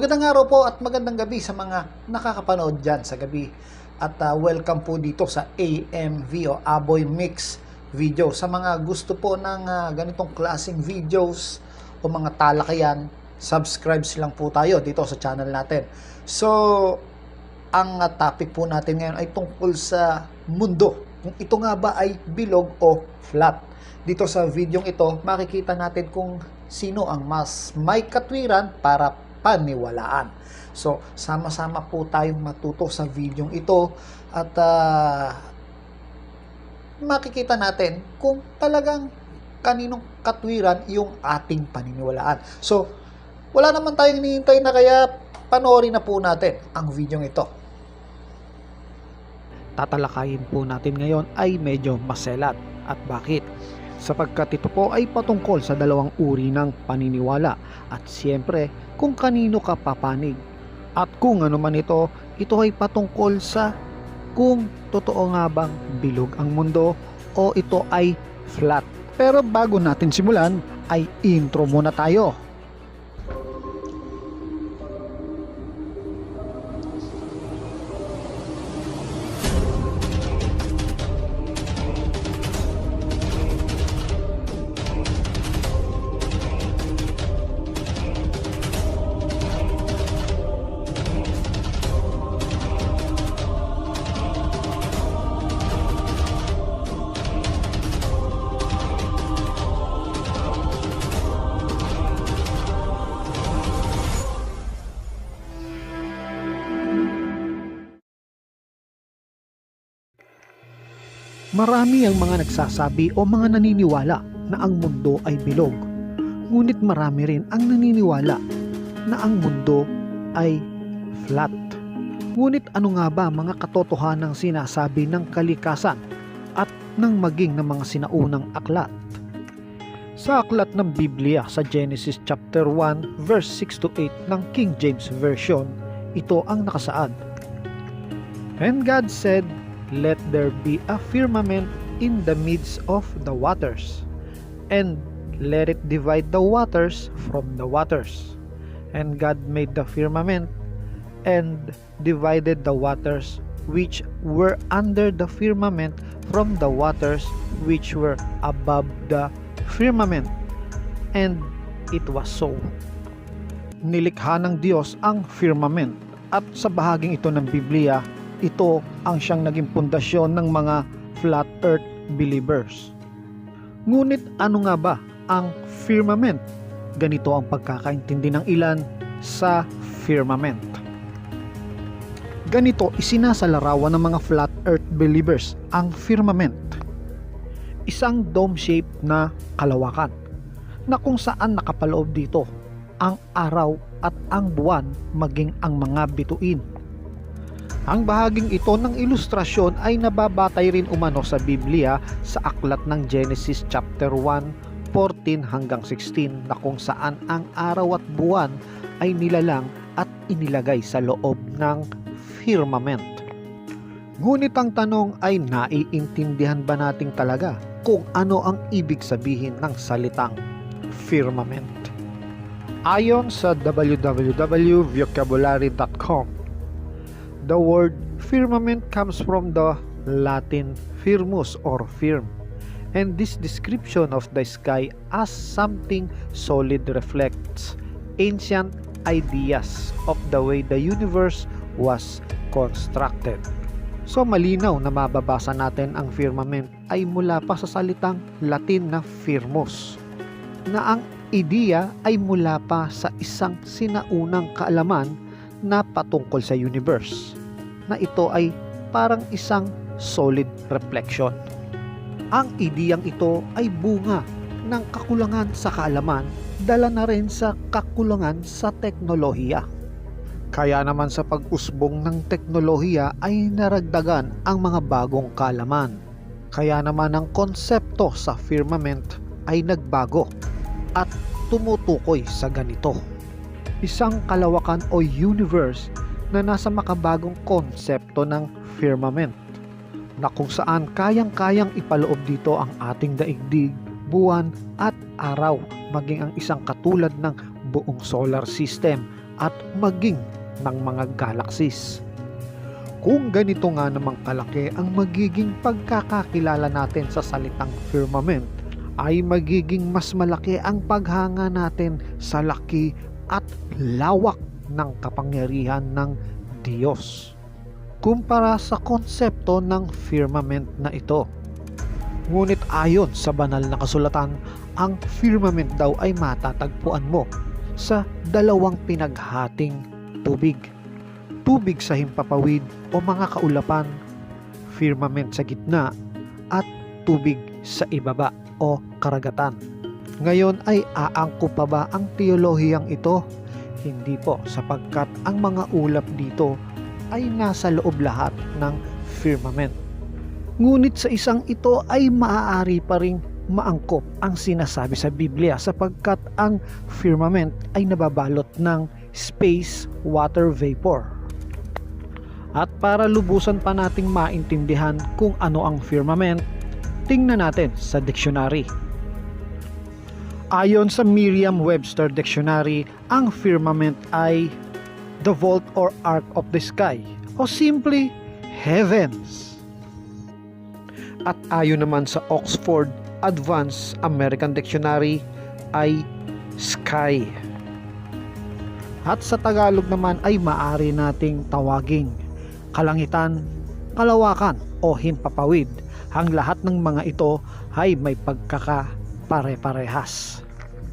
Magandang araw po at magandang gabi sa mga nakakapanood dyan sa gabi. At welcome po dito sa AMV o Aboy Mix Video. Sa mga gusto po ng ganitong klaseng videos o mga talakayan, subscribe lang po tayo dito sa channel natin. So, ang topic po natin ngayon ay tungkol sa mundo. Kung ito nga ba ay bilog o flat. Dito sa videong ito, makikita natin kung sino ang mas may katwiran para paniwalaan. So, sama-sama po tayong matuto sa videong ito at makikita natin kung talagang kaninong katwiran yung ating paniniwalaan. So, wala naman tayong hinihintay na kaya panoorin na po natin ang videong ito. Tatalakayin po natin ngayon ay medyo maselat. At bakit? Sapagkat ito po ay patungkol sa dalawang uri ng paniniwala at siyempre kung kanino ka papanig. At kung ano man ito ay patungkol sa kung totoo nga bang bilog ang mundo o ito ay flat. Pero bago natin simulan ay intro muna tayo. Marami ang mga nagsasabi o mga naniniwala na ang mundo ay bilog. Ngunit marami rin ang naniniwala na ang mundo ay flat. Ngunit ano nga ba mga katotohanang sinasabi ng kalikasan at ng maging ng mga sinaunang aklat? Sa aklat ng Biblia sa Genesis chapter 1 verse 6 to 8 ng King James Version, ito ang nakasaad. And God said, "Let there be a firmament in the midst of the waters, and let it divide the waters from the waters. And God made the firmament, and divided the waters which were under the firmament from the waters which were above the firmament. And it was so." Nilikha ng Diyos ang firmament, at sa bahaging ito ng Biblia, ito ang siyang naging pundasyon ng mga flat earth believers. Ngunit ano nga ba ang firmament? Ganito ang pagkakaintindi ng ilan sa firmament. Ganito isinasalarawan ng mga flat earth believers ang firmament. Isang dome shape na kalawakan na kung saan nakapaloob dito ang araw at ang buwan maging ang mga bituin. Ang bahaging ito ng ilustrasyon ay nababatay rin umano sa Biblia sa aklat ng Genesis chapter 1, 14 hanggang 16 na kung saan ang araw at buwan ay nilalang at inilagay sa loob ng firmament. Ngunit ang tanong ay naiintindihan ba natin talaga kung ano ang ibig sabihin ng salitang firmament? Ayon sa www.vocabulary.com, the word firmament comes from the Latin firmus or firm, and this description of the sky as something solid reflects ancient ideas of the way the universe was constructed. So malinaw na mababasa natin ang firmament ay mula pa sa salitang Latin na firmus, na ang ideya ay mula pa sa isang sinaunang kaalaman na patungkol sa universe, na ito ay parang isang solid reflection. Ang ideyang ito ay bunga ng kakulangan sa kaalaman, dala na rin sa kakulangan sa teknolohiya. Kaya naman sa pag-usbong ng teknolohiya ay naragdagan ang mga bagong kaalaman. Kaya naman ang konsepto sa firmament ay nagbago at tumutukoy sa ganito: isang kalawakan o universe na nasa makabagong konsepto ng firmament, na kung saan kayang-kayang ipaloob dito ang ating daigdig, buwan at araw, maging ang isang katulad ng buong solar system at maging ng mga galaxies. Kung ganito nga namang kalaki ang magiging pagkakakilala natin sa salitang firmament, ay magiging mas malaki ang paghanga natin sa laki at lawak ng kapangyarihan ng Diyos kumpara sa konsepto ng firmament na ito. Ngunit ayon sa banal na kasulatan, ang firmament daw ay matatagpuan mo sa dalawang pinaghating tubig. Tubig sa himpapawid o mga kaulapan, firmament sa gitna, at tubig sa ibaba o karagatan. Ngayon ay aangko pa ba ang teolohiyang ito? Hindi po, sapagkat ang mga ulap dito ay nasa loob lahat ng firmament. Ngunit sa isang ito ay maaari pa ring maangkop ang sinasabi sa Biblia, sapagkat ang firmament ay nababalot ng space water vapor. At para lubusan pa nating maintindihan kung ano ang firmament, tingnan natin sa dictionary. Ayon sa Merriam-Webster Dictionary, ang firmament ay the vault or arc of the sky, o simply heavens. At ayon naman sa Oxford Advanced American Dictionary ay sky. At sa Tagalog naman ay maaari nating tawaging kalangitan, kalawakan o himpapawid. Ang lahat ng mga ito ay may pagkakapare-parehas.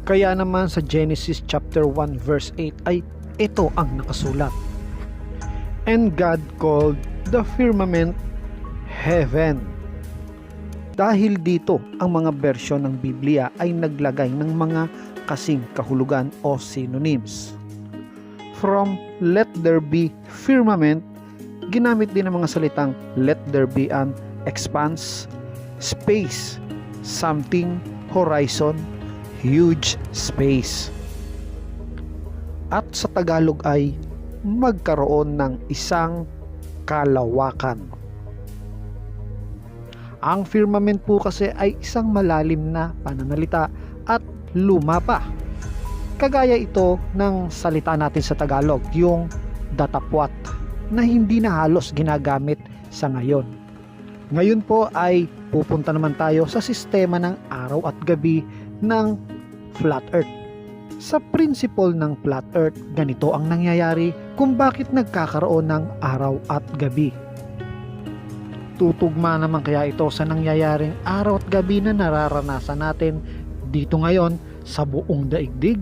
Kaya naman sa Genesis chapter 1 verse 8 ay ito ang nakasulat. And God called the firmament heaven. Dahil dito ang mga bersyon ng Biblia ay naglagay ng mga kasing kahulugan o synonyms. From let there be firmament, ginamit din ang mga salitang let there be an expanse, space, something, horizon, huge space. At sa Tagalog ay magkaroon ng isang kalawakan. Ang firmament po kasi ay isang malalim na pananalita at luma pa. Kagaya ito ng salita natin sa Tagalog, yung datapwat, na hindi na halos ginagamit sa ngayon. Ngayon po ay pupunta naman tayo sa sistema ng araw at gabi ng flat earth. Sa principle ng flat earth, ganito ang nangyayari kung bakit nagkakaroon ng araw at gabi. Tutugma naman kaya ito sa nangyayaring araw at gabi na nararanasan natin dito ngayon sa buong daigdig?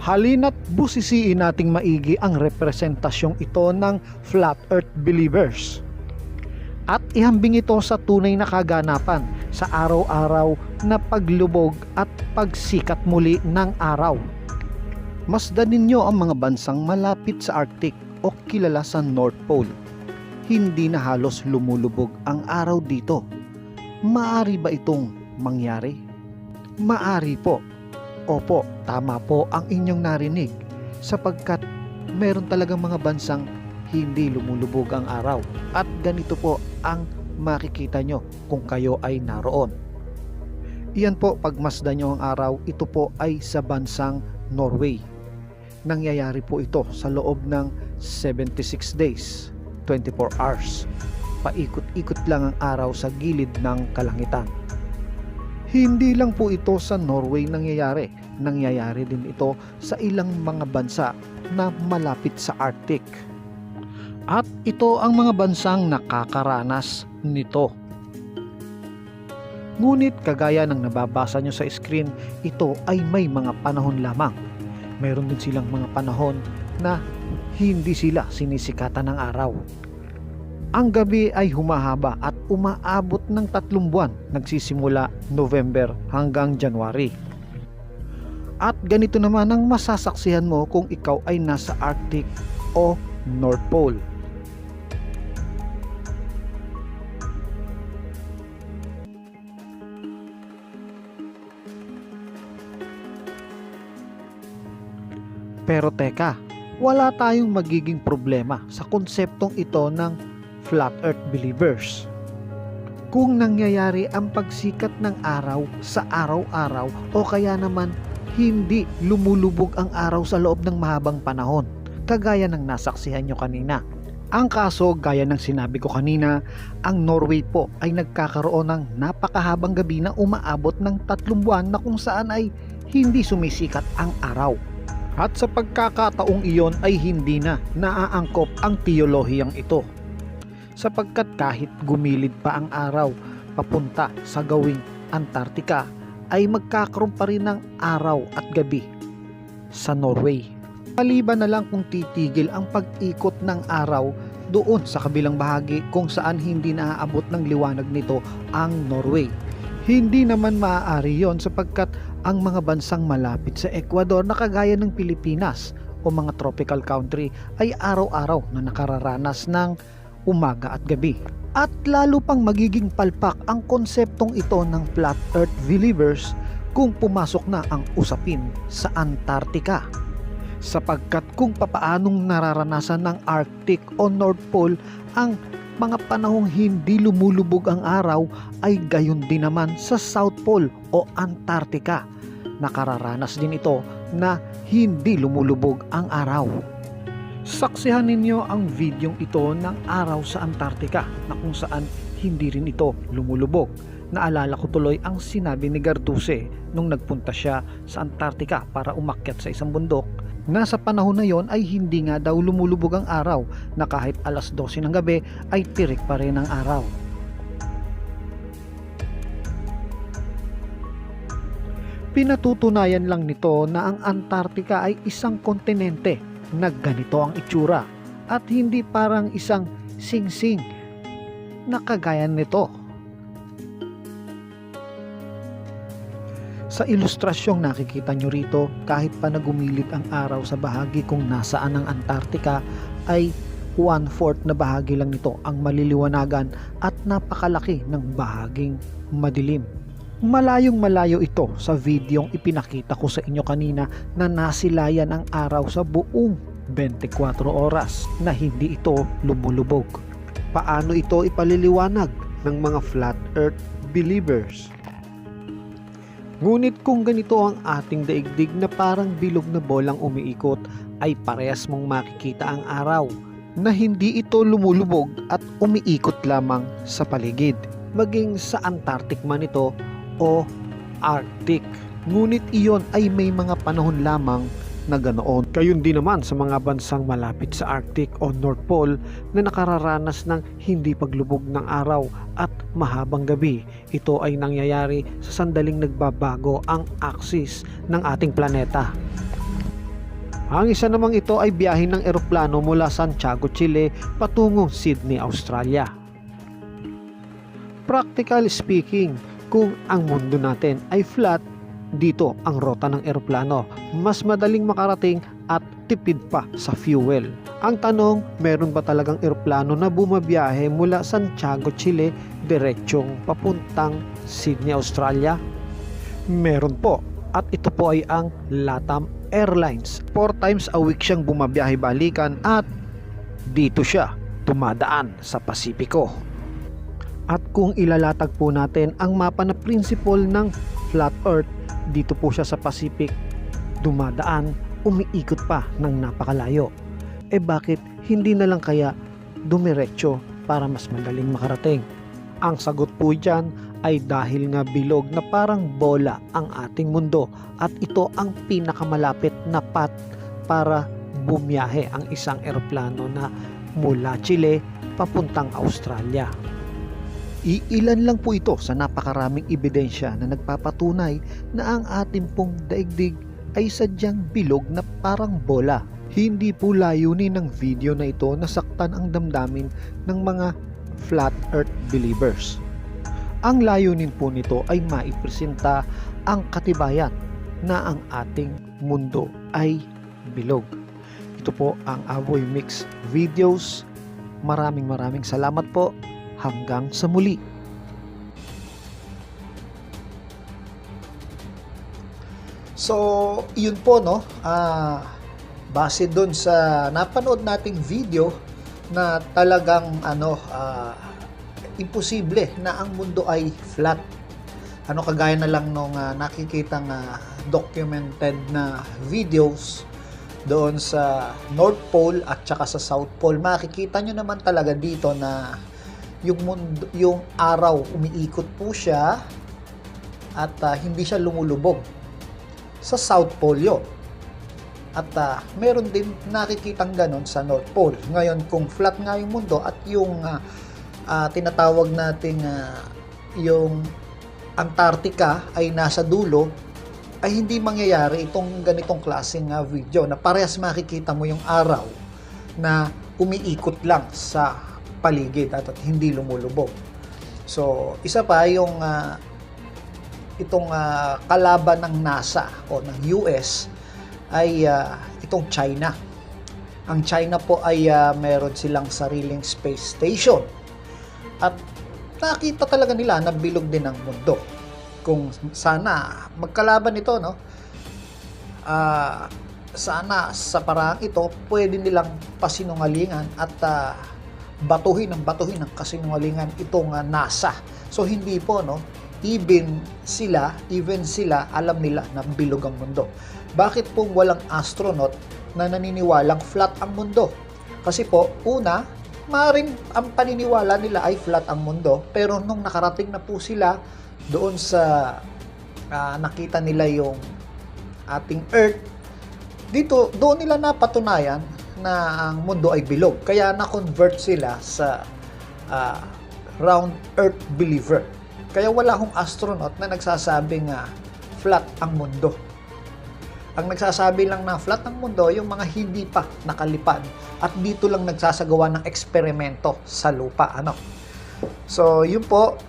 Halina't busisiin nating maigi ang representasyong ito ng flat earth believers at ihambing ito sa tunay na kaganapan sa araw-araw na paglubog at pagsikat muli ng araw. Masdan ninyo ang mga bansang malapit sa Arctic o kilala sa North Pole. Hindi na halos lumulubog ang araw dito. Maari ba itong mangyari? Maari po. Opo, tama po ang inyong narinig, sapagkat meron talagang mga bansang hindi lumulubog ang araw, at ganito po ang makikita nyo kung kayo ay naroon. Iyan po, pagmasdan nyo ang araw, ito po ay sa bansang Norway. Nangyayari po ito sa loob ng 76 days, 24 hours. Paikot-ikot lang ang araw sa gilid ng kalangitan. Hindi lang po ito sa Norway nangyayari. Nangyayari din ito sa ilang mga bansa na malapit sa Arctic. At ito ang mga bansang nakakaranas nito. Ngunit kagaya ng nababasa nyo sa screen, ito ay may mga panahon lamang. Meron din silang mga panahon na hindi sila sinisikatan ng araw. Ang gabi ay humahaba at umaabot ng 3 buwan, nagsisimula November hanggang January. At ganito naman ang masasaksihan mo kung ikaw ay nasa Arctic o North Pole. Pero teka, wala tayong magiging problema sa konseptong ito ng flat earth believers. Kung nangyayari ang pagsikat ng araw sa araw-araw o kaya naman hindi lumulubog ang araw sa loob ng mahabang panahon, kagaya ng nasaksihan nyo kanina. Ang kaso, gaya ng sinabi ko kanina, ang Norway po ay nagkakaroon ng napakahabang gabi na umaabot ng 3 buwan na kung saan ay hindi sumisikat ang araw. At sa pagkakataong iyon ay hindi na naaangkop ang teolohiyang ito, sapagkat kahit gumilid pa ang araw papunta sa gawing Antarctica ay magkakaroon pa rin ng araw at gabi sa Norway. Maliban na lang kung titigil ang pag-ikot ng araw doon sa kabilang bahagi kung saan hindi naaabot ng liwanag nito ang Norway. Hindi naman maaari yon sapagkat ang mga bansang malapit sa Ecuador na kagaya ng Pilipinas o mga tropical country ay araw-araw na nakararanas ng umaga at gabi. At lalo pang magiging palpak ang konseptong ito ng flat earth believers kung pumasok na ang usapin sa Antarctica. Sapagkat kung papaanong nararanasan ng Arctic o North Pole ang mga panahong hindi lumulubog ang araw ay gayon din naman sa South Pole o Antarctica. Nakararanas din ito na hindi lumulubog ang araw. Saksihan ninyo ang videong ito ng araw sa Antarctica na kung saan hindi rin ito lumulubog. Naalala ko tuloy ang sinabi ni Garduse nung nagpunta siya sa Antarctica para umakyat sa isang bundok. Nasa panahon na yon ay hindi nga daw lumulubog ang araw, na kahit alas 12 ng gabi ay tirik pa rin ang araw. Pinatutunayan lang nito na ang Antarctica ay isang kontinente na ganito ang itsura at hindi parang isang singsing na kagaya nito. Sa ilustrasyong nakikita nyo rito, kahit pa nagumilid ang araw sa bahagi kung nasaan ang Antarctica, ay 1/4 na bahagi lang nito ang maliliwanagan at napakalaki ng bahaging madilim. Malayong malayo ito sa videong ipinakita ko sa inyo kanina na nasilayan ang araw sa buong 24 oras na hindi ito lumulubog. Paano ito ipaliliwanag ng mga flat earth believers? Ngunit kung ganito ang ating daigdig na parang bilog na bolang umiikot, ay parehas mong makikita ang araw na hindi ito lumulubog at umiikot lamang sa paligid, maging sa Antarctic man ito o Arctic. Ngunit iyon ay may mga panahon lamang na ganoon. Gayon din naman sa mga bansang malapit sa Arctic o North Pole na nakararanas ng hindi paglubog ng araw at mahabang gabi. Ito ay nangyayari sa sandaling nagbabago ang axis ng ating planeta. Ang isa namang ito ay biyahe ng eroplano mula Santiago, Chile patungong Sydney, Australia. Practical speaking, kung ang mundo natin ay flat, dito ang rota ng eroplano, mas madaling makarating at tipid pa sa fuel. Ang tanong, meron ba talagang eroplano na bumabiyahe mula Santiago, Chile diretsong papuntang Sydney, Australia? Meron po, at ito po ay ang LATAM Airlines. 4 times a week siyang bumabiyahe balikan at dito siya tumadaan sa Pasipiko. At kung ilalatag po natin ang mapa na principle ng flat earth, dito po siya sa Pacific dumadaan, umiikot pa ng napakalayo. Bakit hindi na lang kaya dumiretso para mas madaling makarating? Ang sagot po dyan ay dahil nga bilog na parang bola ang ating mundo at ito ang pinakamalapit na path para bumiyahe ang isang eroplano na mula Chile papuntang Australia. Iilan lang po ito sa napakaraming ebidensya na nagpapatunay na ang ating pong daigdig ay sadyang bilog na parang bola. Hindi po layunin ng video na ito na saktan ang damdamin ng mga flat earth believers. Ang layunin po nito ay maipresenta ang katibayan na ang ating mundo ay bilog. Ito po ang Aboy Mix Videos. Maraming salamat po. Hanggang sa muli. So, yun po, no? Base dun sa napanood nating video na talagang imposible na ang mundo ay flat. Kagaya na lang nung nakikitang documented na videos doon sa North Pole at saka sa South Pole, makikita nyo naman talaga dito na yung araw umiikot po siya at hindi siya lumulubog. Sa South Pole yun. At meron din nakikitang ganon sa North Pole. Ngayon, kung flat nga yung mundo at yung tinatawag nating yung Antarctica ay nasa dulo, ay hindi mangyayari itong ganitong klaseng video na parehas makikita mo yung araw na umiikot lang sa paligid at hindi lumulubog. So, isa pa yung itong kalaban ng NASA o ng US ay itong China. Ang China po ay meron silang sariling space station. At nakita talaga nila na bilog din ang mundo. Kung sana magkalaban ito, no? Sana sa paraang ito pwede nilang pasinungalingan at batuhin ng kasinungalingan itong NASA. So hindi po, no? Even sila alam nila na bilog ang mundo. Bakit po walang astronaut na naniniwalang flat ang mundo? Kasi po, una, maaaring ang paniniwala nila ay flat ang mundo, pero nung nakarating na po sila doon sa nakita nila yung ating Earth, doon nila napatunayan na ang mundo ay bilog. Kaya na-convert sila sa round Earth believer. Kaya wala akong astronaut na nagsasabing flat ang mundo. Ang nagsasabi lang na flat ang mundo, yung mga hindi pa nakalipad at dito lang nagsasagawa ng eksperimento sa lupa. So, yun po,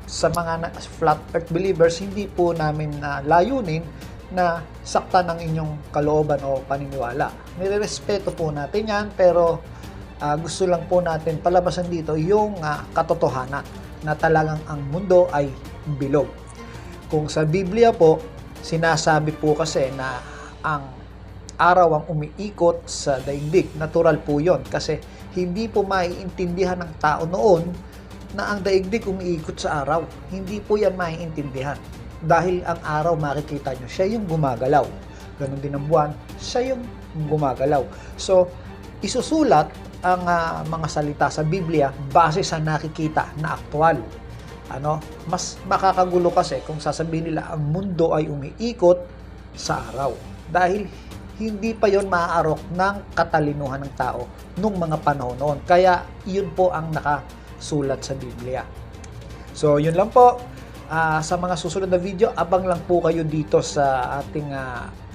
sa mga flat earth believers, hindi po namin layunin na saktan ang inyong kalooban o paniniwala. Nirerespeto po natin yan, pero gusto lang po natin palabasan dito yung katotohanan na talagang ang mundo ay bilog. Kung sa Biblia po, sinasabi po kasi na ang araw ang umiikot sa daigdig. Natural po yon kasi hindi po maiintindihan ng tao noon na ang daigdig umiikot sa araw. Hindi po yan maiintindihan. Dahil ang araw, makikita nyo, siya yung gumagalaw. Ganon din ang buwan, siya yung gumagalaw. So, isusulat ang mga salita sa Biblia base sa nakikita na aktual. Mas makakagulo kasi kung sasabihin nila ang mundo ay umiikot sa araw. Dahil hindi pa yon maaarok ng katalinuhan ng tao nung mga panahon noon. Kaya yun po ang nakasulat sa Biblia. So, yun lang po. Sa mga susunod na video, abang lang po kayo dito sa ating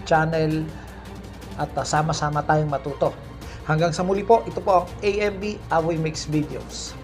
channel at sama-sama tayong matuto. Hanggang sa muli po, ito po ang AMB Aboy Mix Videos.